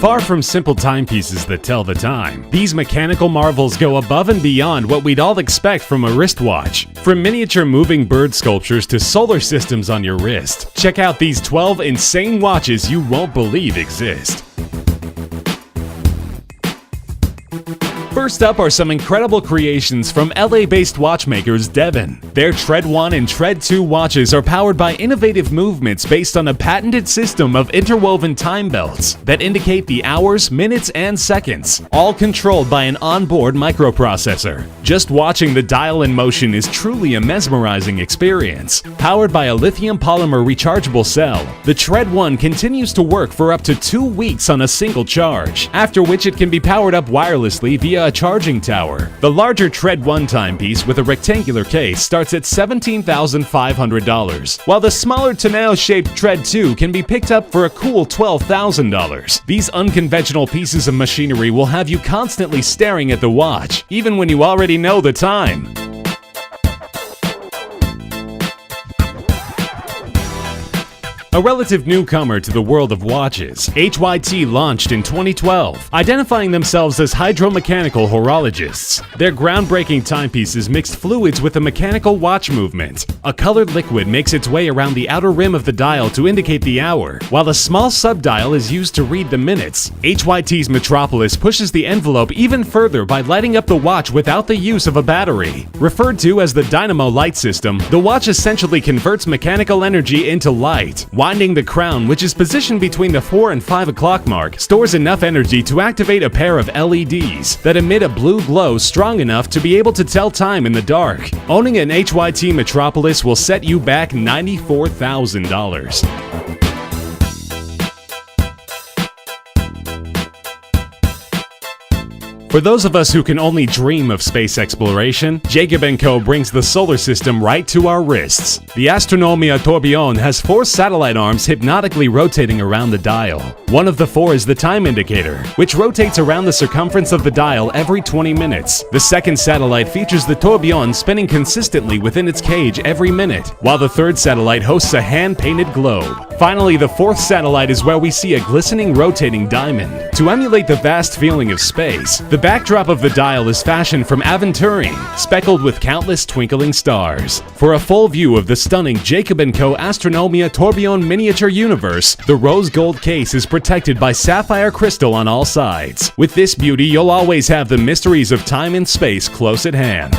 Far from simple timepieces that tell the time, these mechanical marvels go above and beyond what we'd all expect from a wristwatch. From miniature moving bird sculptures to solar systems on your wrist, check out these 12 insane watches you won't believe exist. First up are some incredible creations from LA-based watchmakers Devon. Their Tread 1 and Tread 2 watches are powered by innovative movements based on a patented system of interwoven time belts that indicate the hours, minutes, and seconds, all controlled by an onboard microprocessor. Just watching the dial in motion is truly a mesmerizing experience. Powered by a lithium polymer rechargeable cell, the Tread 1 continues to work for up to 2 weeks on a single charge, after which it can be powered up wirelessly via a charging tower. The larger Tread 1 timepiece with a rectangular case starts at $17,500, while the smaller tonneau-shaped Tread 2 can be picked up for a cool $12,000. These unconventional pieces of machinery will have you constantly staring at the watch, even when you already know the time. A relative newcomer to the world of watches, HYT launched in 2012, identifying themselves as hydromechanical horologists. Their groundbreaking timepieces mixed fluids with a mechanical watch movement. A colored liquid makes its way around the outer rim of the dial to indicate the hour, while a small subdial is used to read the minutes. HYT's Metropolis pushes the envelope even further by lighting up the watch without the use of a battery. Referred to as the Dynamo Light System, the watch essentially converts mechanical energy into light. Winding the crown, which is positioned between the 4 and 5 o'clock mark, stores enough energy to activate a pair of LEDs that emit a blue glow strong enough to be able to tell time in the dark. Owning an HYT Metropolis will set you back $94,000. For those of us who can only dream of space exploration, Jacob & Co. brings the solar system right to our wrists. The Astronomia Tourbillon has 4 satellite arms hypnotically rotating around the dial. One of the 4 is the time indicator, which rotates around the circumference of the dial every 20 minutes. The second satellite features the tourbillon spinning consistently within its cage every minute, while the third satellite hosts a hand-painted globe. Finally, the 4th satellite is where we see a glistening rotating diamond. To emulate the vast feeling of space, the backdrop of the dial is fashioned from aventurine, speckled with countless twinkling stars. For a full view of the stunning Jacob & Co. Astronomia Tourbillon miniature universe, the rose gold case is protected by sapphire crystal on all sides. With this beauty, you'll always have the mysteries of time and space close at hand.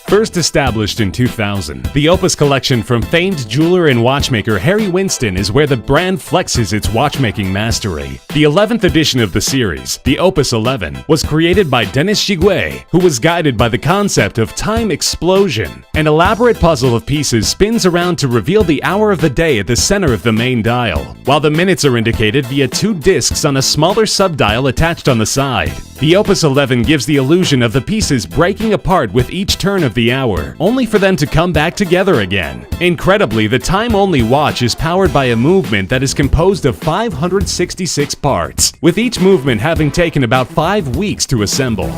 First established in 2000, the Opus collection from famed jeweler and watchmaker Harry Winston is where the brand flexes its watchmaking mastery. The 11th edition of the series, the Opus 11, was created by Denis Giguet, who was guided by the concept of time explosion. An elaborate puzzle of pieces spins around to reveal the hour of the day at the center of the main dial, while the minutes are indicated via 2 discs on a smaller subdial attached on the side. The Opus 11 gives the illusion of the pieces breaking apart with each turn of the hour, only for them to come back together again. Incredibly, the time-only watch is powered by a movement that is composed of 566 parts, with each movement having taken about 5 weeks to assemble.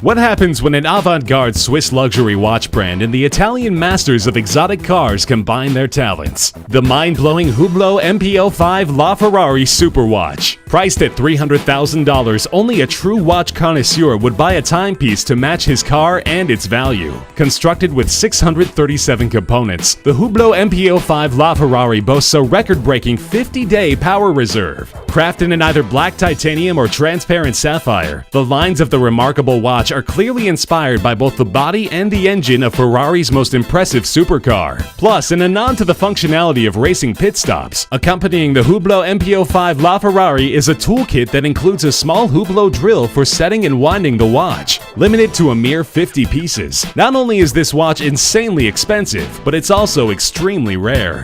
What happens when an avant-garde Swiss luxury watch brand and the Italian masters of exotic cars combine their talents? The mind-blowing Hublot MPO5 LaFerrari Superwatch. Priced at $300,000, only a true watch connoisseur would buy a timepiece to match his car and its value. Constructed with 637 components, the Hublot MPO5 LaFerrari boasts a record-breaking 50-day power reserve. Crafted in either black titanium or transparent sapphire, the lines of the remarkable watch are clearly inspired by both the body and the engine of Ferrari's most impressive supercar. Plus, in a nod to the functionality of racing pit stops, accompanying the Hublot MPO5 LaFerrari is a toolkit that includes a small Hublot drill for setting and winding the watch, limited to a mere 50 pieces. Not only is this watch insanely expensive, but it's also extremely rare.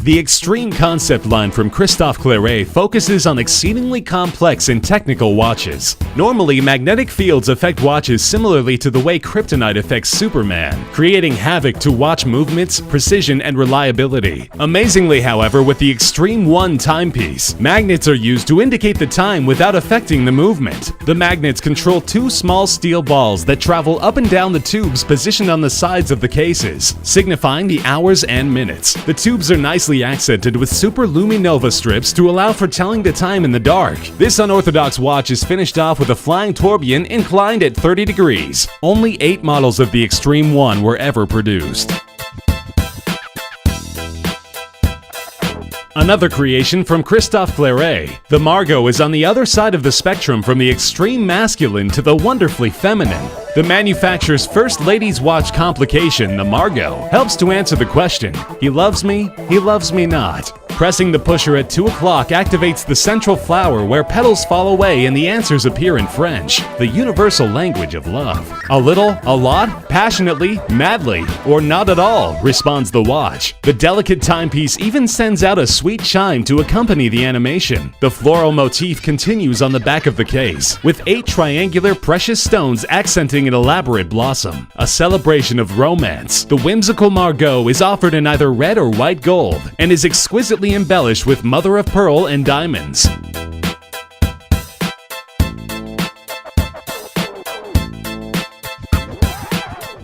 The Extreme concept line from Christophe Claret focuses on exceedingly complex and technical watches. Normally, magnetic fields affect watches similarly to the way kryptonite affects Superman, creating havoc to watch movements, precision, and reliability. Amazingly, however, with the Extreme 1 timepiece, magnets are used to indicate the time without affecting the movement. The magnets control two small steel balls that travel up and down the tubes positioned on the sides of the cases, signifying the hours and minutes. The tubes are nicely accented with super luminova strips to allow for telling the time in the dark. This unorthodox watch is finished off with a flying tourbillon inclined at 30 degrees. Only 8 models of the Extreme 1 were ever produced. Another creation from Christophe Claret, the Margot is on the other side of the spectrum from the extreme masculine to the wonderfully feminine. The manufacturer's first ladies' watch complication, the Margot, helps to answer the question, he loves me not. Pressing the pusher at 2 o'clock activates the central flower where petals fall away and the answers appear in French, the universal language of love. A little, a lot, passionately, madly, or not at all, responds the watch. The delicate timepiece even sends out a sweet chime to accompany the animation. The floral motif continues on the back of the case, with 8 triangular precious stones accenting an elaborate blossom. A celebration of romance, the whimsical Margot is offered in either red or white gold, and is exquisitely embellished with mother of pearl and diamonds.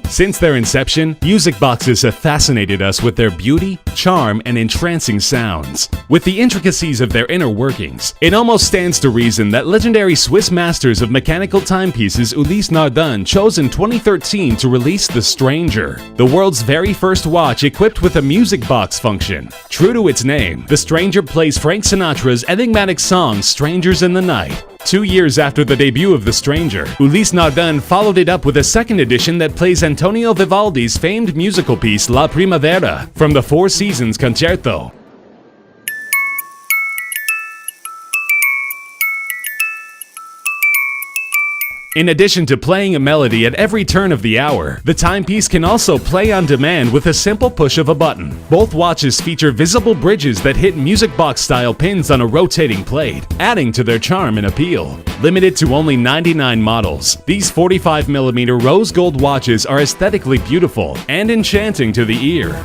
Since their inception, music boxes have fascinated us with their beauty, charm, and entrancing sounds. With the intricacies of their inner workings, it almost stands to reason that legendary Swiss masters of mechanical timepieces Ulysse Nardin chose in 2013 to release the Stranger, the world's very first watch equipped with a music box function. True to its name, the Stranger plays Frank Sinatra's enigmatic song Strangers in the Night. 2 years after the debut of The Stranger, Ulysse Nardin followed it up with a second edition that plays Antonio Vivaldi's famed musical piece La Primavera from the Four Seasons Concerto. In addition to playing a melody at every turn of the hour, the timepiece can also play on demand with a simple push of a button. Both watches feature visible bridges that hit music box-style pins on a rotating plate, adding to their charm and appeal. Limited to only 99 models, these 45mm rose gold watches are aesthetically beautiful and enchanting to the ear.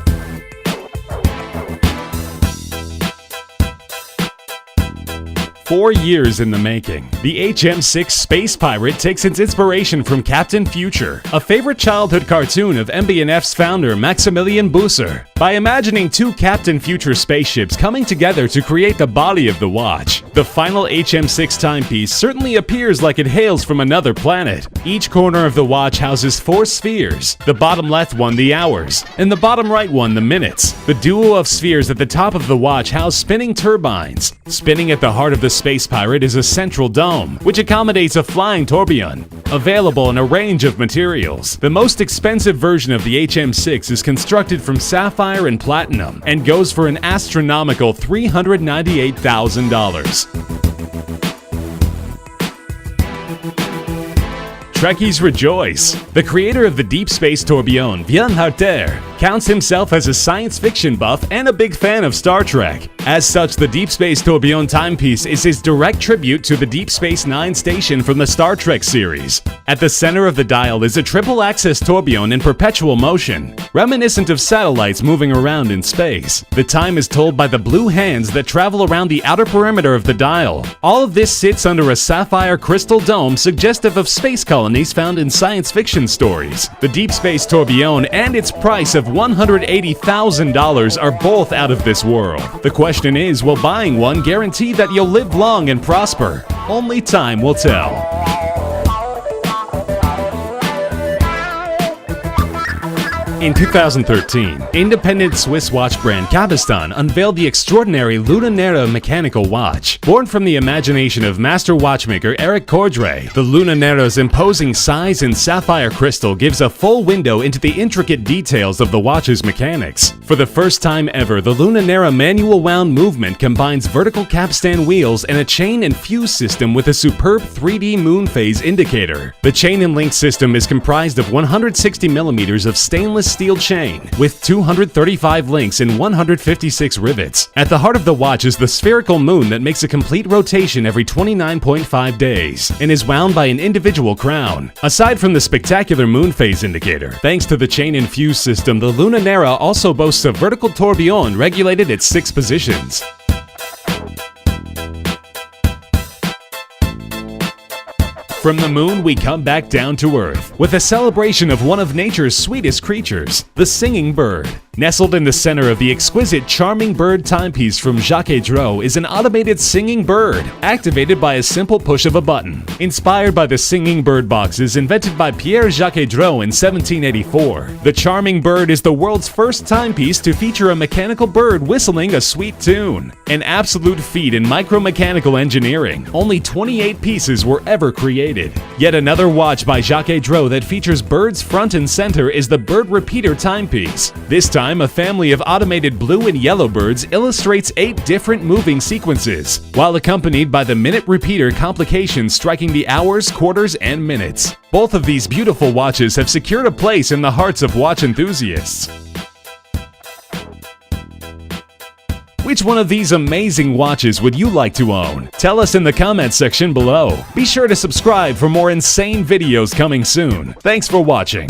"4 years in the making, the HM6 Space Pirate takes its inspiration from Captain Future, a favorite childhood cartoon of MB&F's founder Maximilian Busser. By imagining 2 Captain Future spaceships coming together to create the body of the watch, the final HM6 timepiece certainly appears like it hails from another planet. Each corner of the watch houses 4 spheres, the bottom left one the hours, and the bottom right one the minutes. The duo of spheres at the top of the watch house spinning turbines. Spinning at the heart of the Space Pirate is a central dome, which accommodates a flying tourbillon. Available in a range of materials, the most expensive version of the HM6 is constructed from sapphire and platinum and goes for an astronomical $398,000. Trekkies rejoice! The creator of the Deep Space Tourbillon, Vian Harter, counts himself as a science fiction buff and a big fan of Star Trek. As such, the Deep Space Tourbillon timepiece is his direct tribute to the Deep Space Nine station from the Star Trek series. At the center of the dial is a triple-axis tourbillon in perpetual motion, reminiscent of satellites moving around in space. The time is told by the blue hands that travel around the outer perimeter of the dial. All of this sits under a sapphire crystal dome suggestive of space colonies found in science fiction stories. The Deep Space Tourbillon and its price of $180,000 are both out of this world. The question is, will buying one guarantee that you'll live long and prosper? Only time will tell. In 2013, independent Swiss watch brand Cabestan unveiled the extraordinary Lunanera mechanical watch. Born from the imagination of master watchmaker Eric Cordray, the Lunanera's imposing size and sapphire crystal gives a full window into the intricate details of the watch's mechanics. For the first time ever, the Lunanera manual wound movement combines vertical capstan wheels and a chain and fuse system with a superb 3D moon phase indicator. The chain and link system is comprised of 160mm of stainless steel chain with 235 links and 156 rivets. At the heart of the watch is the spherical moon that makes a complete rotation every 29.5 days and is wound by an individual crown. Aside from the spectacular moon phase indicator, thanks to the chain and fuse system, the Lunanera also boasts a vertical tourbillon regulated at 6 positions. From the moon, we come back down to Earth with a celebration of one of nature's sweetest creatures, the singing bird. Nestled in the center of the exquisite Charming Bird timepiece from Jaquet-Droz is an automated singing bird, activated by a simple push of a button. Inspired by the singing bird boxes invented by Pierre Jaquet-Droz in 1784, the Charming Bird is the world's first timepiece to feature a mechanical bird whistling a sweet tune. An absolute feat in micromechanical engineering. Only 28 pieces were ever created. Yet another watch by Jaquet-Droz that features birds front and center is the Bird Repeater timepiece. This time, a family of automated blue and yellow birds illustrates 8 different moving sequences, while accompanied by the minute repeater complication striking the hours, quarters, and minutes. Both of these beautiful watches have secured a place in the hearts of watch enthusiasts. Which one of these amazing watches would you like to own? Tell us in the comments section below. Be sure to subscribe for more insane videos coming soon. Thanks for watching.